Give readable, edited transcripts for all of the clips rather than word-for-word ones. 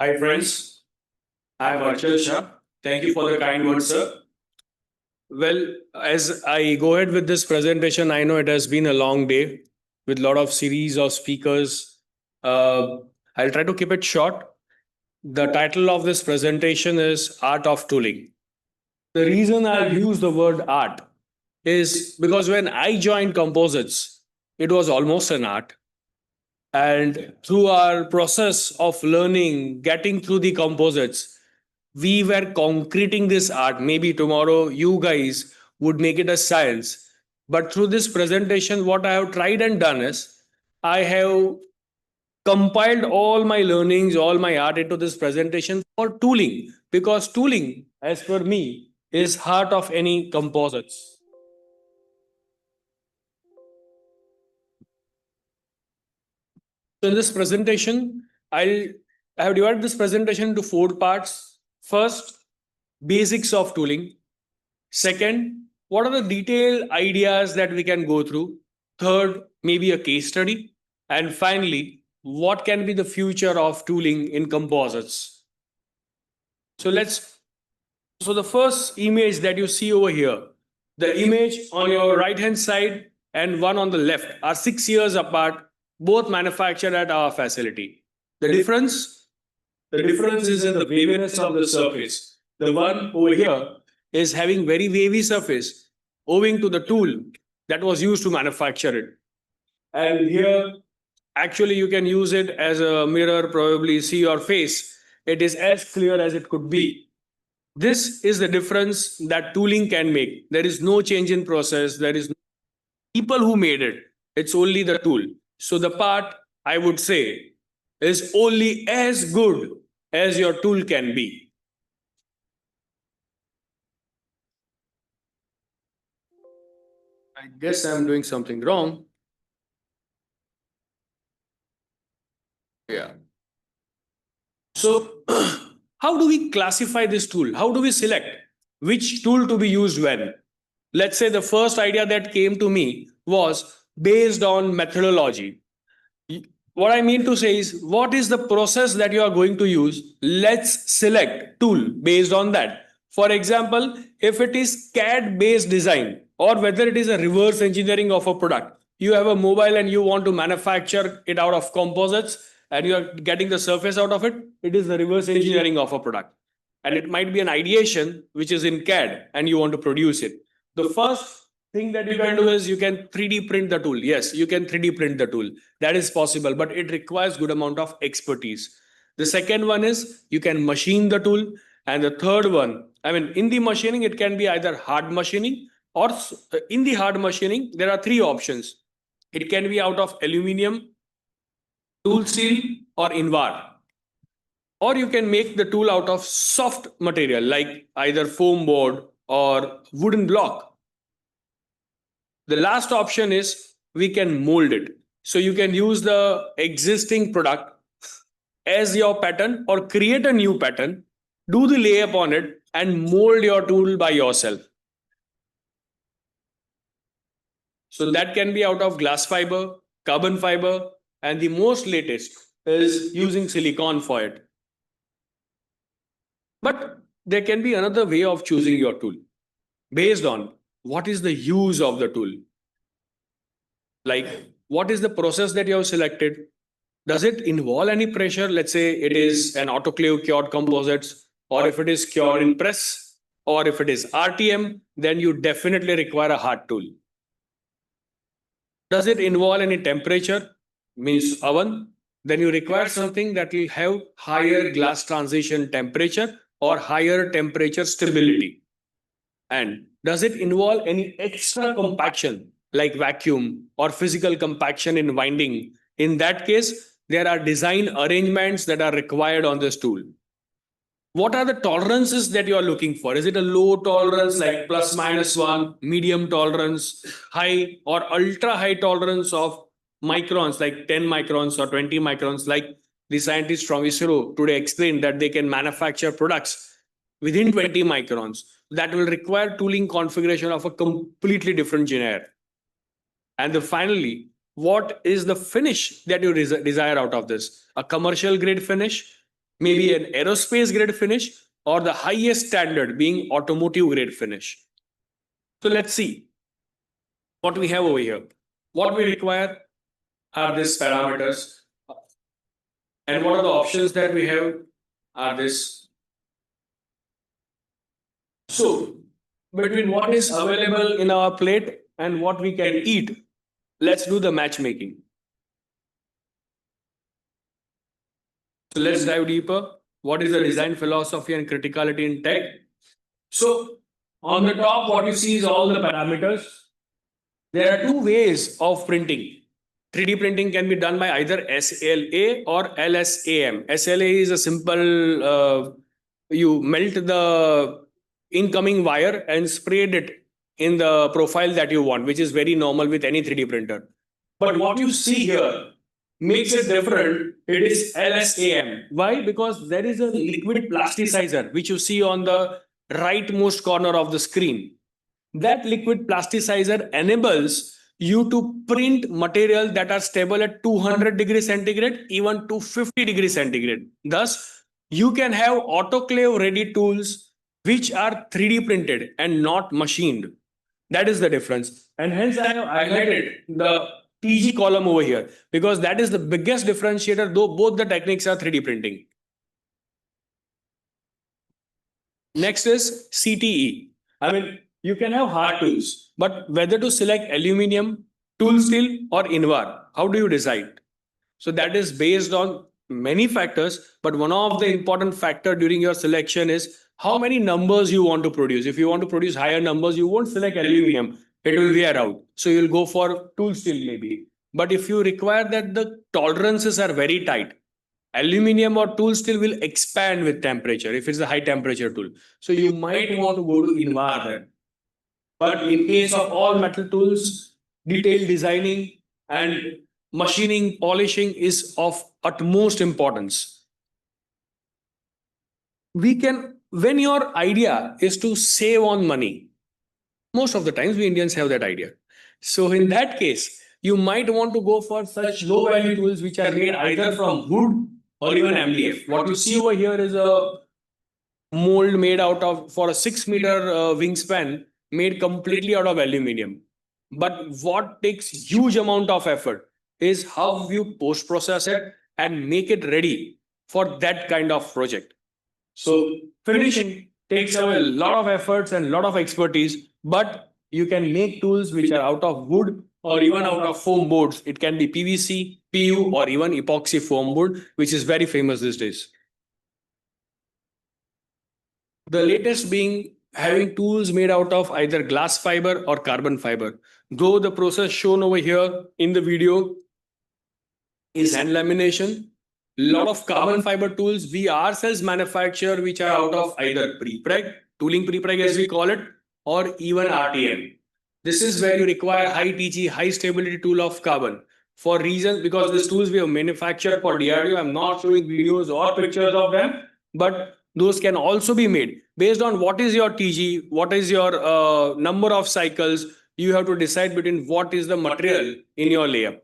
Hi friends, I am Archal Shah. Thank you for the kind words, sir. Well, as I go ahead with this presentation, I know it has been a long day with a lot of series of speakers. Uh, I'll try to keep it short. The title of this presentation is Art of Tooling. The reason I'll use the word art is because when I joined composites, it was almost an art. And through our process of learning, getting through the composites, we were concreting this art. Maybe tomorrow you guys would make it a science. But through this presentation, what I have tried and done is I have compiled all my learnings, all my art into this presentation for tooling. Because tooling, as per me, is heart of any composites. So in this presentation, I have divided this presentation into four parts. First, basics of tooling. Second, what are the detailed ideas that we can go through? Third, maybe a case study. And finally, what can be the future of tooling in composites? So let's so the first image that you see over here, the image on your right hand side and one on the left are 6 years apart, both manufactured at our facility. The difference? The difference is in the waviness of the surface. The one over here is having very wavy surface owing to the tool that was used to manufacture it. And here, actually, you can use it as a mirror, probably see your face. It is as clear as it could be. This is the difference that tooling can make. There is no change in process. There is no people who made it. It's only the tool. So the part, I would say, is only as good as your tool can be. I guess I'm doing something wrong. Yeah. So how do we classify this tool? How do we select which tool to be used when? Let's say the first idea that came to me was based on methodology. What I mean to say is, what is the process that you are going to use? Let's select tool based on that. For example, if it is CAD based design or whether it is a reverse engineering of a product, you have a mobile and you want to manufacture it out of composites and you are getting the surface out of it, it is the reverse engineering of a product. And it might be an ideation which is in CAD and you want to produce it. The first thing that you can do is you can 3D print the tool. Yes, you can 3D print the tool. That is possible, but it requires good amount of expertise. The second one is you can machine the tool. And the third one, I mean, in the machining, it can be either hard machining or in the hard machining, there are three options. It can be out of aluminum, tool steel, or invar. Or you can make the tool out of soft material like either foam board or wooden block. The last option is we can mold it. So you can use the existing product as your pattern or create a new pattern, do the layup on it, and mold your tool by yourself. So that can be out of glass fiber, carbon fiber, and the most latest is using silicon for it. But there can be another way of choosing your tool based on what is the use of the tool. Like, what is the process that you have selected? Does it involve any pressure? Let's say it is an autoclave cured composites, or if it is cured in press, or if it is RTM, then you definitely require a hard tool. Does it involve any temperature? Means oven? Then you require something that will have higher glass transition temperature or higher temperature stability. And does it involve any extra compaction like vacuum or physical compaction in winding? In that case, there are design arrangements that are required on this tool. What are the tolerances that you are looking for? Is it a low tolerance like plus minus one, medium tolerance, high or ultra high tolerance of microns like 10 microns or 20 microns, like the scientists from ISRO today explained that they can manufacture products within 20 microns that will require tooling configuration of a completely different genre. And then finally, what is the finish that you desire out of this? A commercial grade finish, maybe an aerospace grade finish, or the highest standard being automotive grade finish. So let's see what we have over here. What we require are these parameters, and what are the options that we have are this. So between what is available in our plate and what we can eat, let's do the matchmaking. So let's dive deeper. What is the design philosophy and criticality in tech? So on the top, what you see is all the parameters. There are two ways of printing. 3D printing can be done by either SLA or LSAM. SLA is a simple, you melt the incoming wire and sprayed it in the profile that you want, which is very normal with any 3D printer. But what you see here makes it different. It is LSAM. Why? Because there is a liquid plasticizer, which you see on the rightmost corner of the screen. That liquid plasticizer enables you to print material that are stable at 200 degrees centigrade, even 250 degrees centigrade. Thus, you can have autoclave ready tools which are 3D printed and not machined. That is the difference. And hence, I have highlighted the TG column over here because that is the biggest differentiator, though both the techniques are 3D printing. Next is CTE. I mean, you can have hard tools, but whether to select aluminum, tool steel, or Invar, how do you decide? So that is based on many factors, but one of the important factor during your selection is how many numbers you want to produce. If you want to produce higher numbers, you won't select aluminum; it will wear out. So you'll go for tool steel maybe. But if you require that the tolerances are very tight, aluminum or tool steel will expand with temperature if it's a high temperature tool. So you might want to go to Invar then. But in case of all metal tools, detailed designing and machining, polishing is of utmost importance. We can, when your idea is to save on money, most of the times we Indians have that idea. So in that case, you might want to go for such low value tools which are made either from wood or even MDF. What you see over here is a mold made out of for a 6 meter wingspan made completely out of aluminum. But what takes huge amount of effort is how you post process it and make it ready for that kind of project. So finishing takes away a lot of efforts and a lot of expertise, but you can make tools which are out of wood or even out of foam boards. It can be PVC, PU, or even epoxy foam board, which is very famous these days. The latest being having tools made out of either glass fiber or carbon fiber. Though the process shown over here in the video is hand lamination, lot of carbon fiber tools we ourselves manufacture which are out of either pre-preg, tooling pre-preg as we call it, or even RTM. This is where you require high TG, high stability tool of carbon for reasons because these tools we have manufactured for DRDO. I'm not showing videos or pictures of them, but those can also be made based on what is your TG, what is your number of cycles. You have to decide between what is the material in your layup.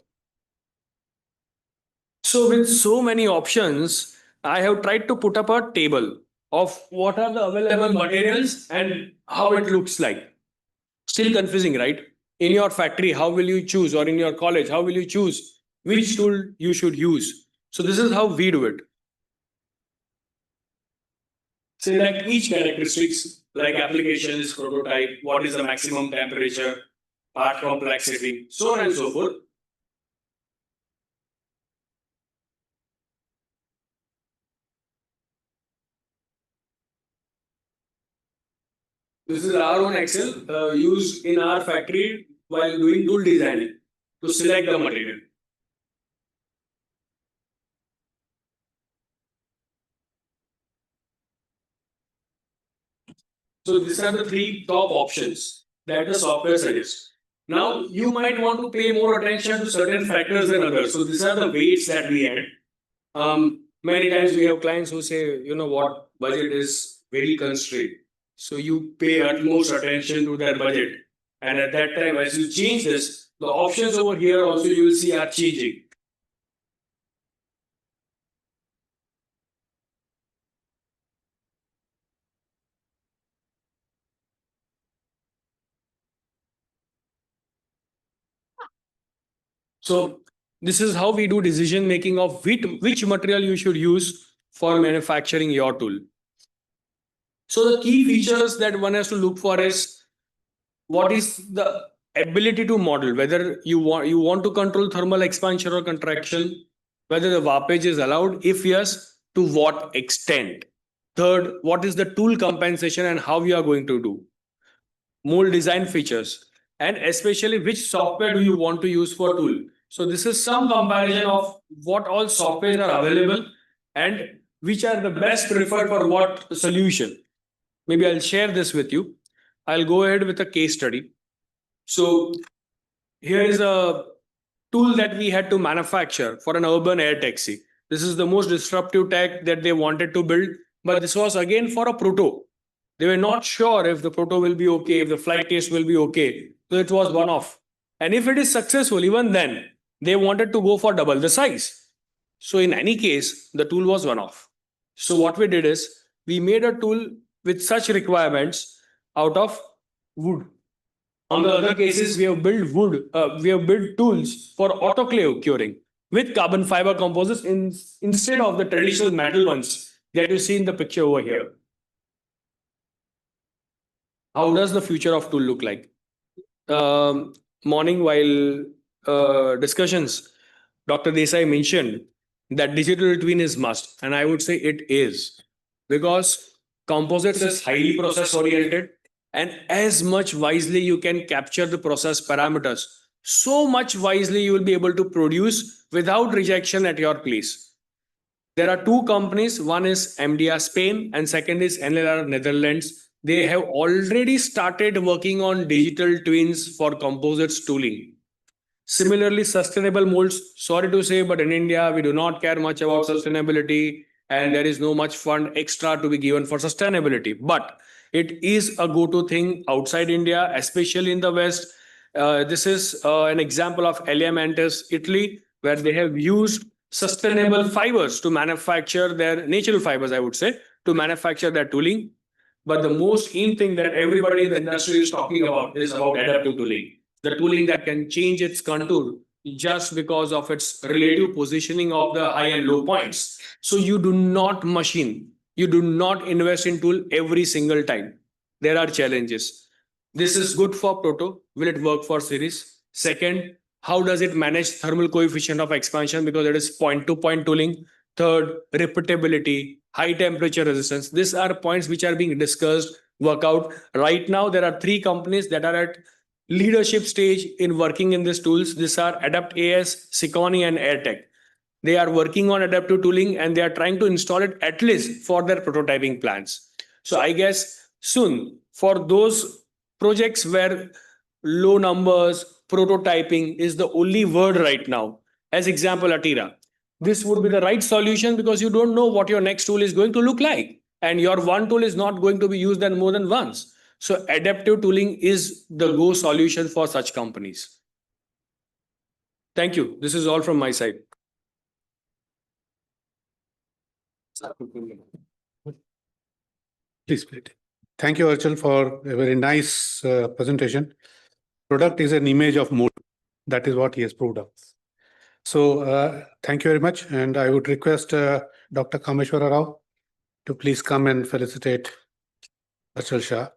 So with so many options, I have tried to put up a table of what are the available materials and how it looks like. Still confusing, right? In your factory, how will you choose? Or in your college, how will you choose which tool you should use? So this is how we do it. Select each characteristics like applications, prototype, what is the maximum temperature, part complexity, so on and so forth. This is our own Excel used in our factory while doing tool designing to select the material. So these are the three top options that the software suggests. Now you might want to pay more attention to certain factors than others. So these are the weights that we add. Many times we have clients who say, you know what, budget is very constrained. So you pay utmost attention to their budget. And at that time, as you change this, the options over here also you will see are changing. So this is how we do decision making of which material you should use for manufacturing your tool. So the key features that one has to look for is what is the ability to model, whether you want to control thermal expansion or contraction, whether the warpage is allowed, if yes, to what extent. Third, what is the tool compensation and how you are going to do. Mold design features, and especially which software do you want to use for tool. So this is some comparison of what all softwares are available and which are the best preferred for what solution. Maybe I'll share this with you. I'll go ahead with a case study. So here is a tool that we had to manufacture for an urban air taxi. This is the most disruptive tech that they wanted to build, but this was again for a proto. They were not sure if the proto will be okay, if the flight test will be okay. So it was one off. And if it is successful, even then, they wanted to go for double the size. So in any case, the tool was one off. So what we did is we made a tool with such requirements out of wood. On the other cases, we have built tools for autoclave curing with carbon fiber composites instead of the traditional metal ones that you see in the picture over here. How does the future of tool look like? Morning while discussions, Dr. Desai mentioned that digital twin is must, and I would say it is, because composites is highly process oriented, and as much wisely you can capture the process parameters, so much wisely you will be able to produce without rejection at your place. There are two companies, one is MDR Spain and second is NLR Netherlands. They have already started working on digital twins for composites tooling. Similarly, sustainable molds, sorry to say, but in India, we do not care much about sustainability and there is no much fund extra to be given for sustainability. But it is a go-to thing outside India, especially in the West. This is an example of Elementis, Italy, where they have used sustainable fibers to manufacture their natural fibers, I would say, to manufacture their tooling. But the most in thing that everybody in the industry is talking about is about adaptive tooling, the tooling that can change its contour just because of its relative positioning of the high and low points. So you do not machine, you do not invest in tool every single time. There are challenges. This is good for proto. Will it work for series? Second, how does it manage thermal coefficient of expansion because it is point to point tooling? Third, repeatability, high temperature resistance. These are points which are being discussed, work out. Right now, there are three companies that are at leadership stage in working in these tools. These are Adapt AS, Sikoni, and AirTech. They are working on adaptive tooling and they are trying to install it at least for their prototyping plans. So I guess soon for those projects where low numbers, prototyping is the only word right now. As example, Atira. This would be the right solution because you don't know what your next tool is going to look like. And your one tool is not going to be used more than once. So adaptive tooling is the go solution for such companies. Thank you. This is all from my side. Please, please. Thank you, Archal, for a very nice presentation. Product is an image of mold. That is what he has proved up. So thank you very much. And I would request Dr. Kameshwara Rao to please come and felicitate Archal Shah.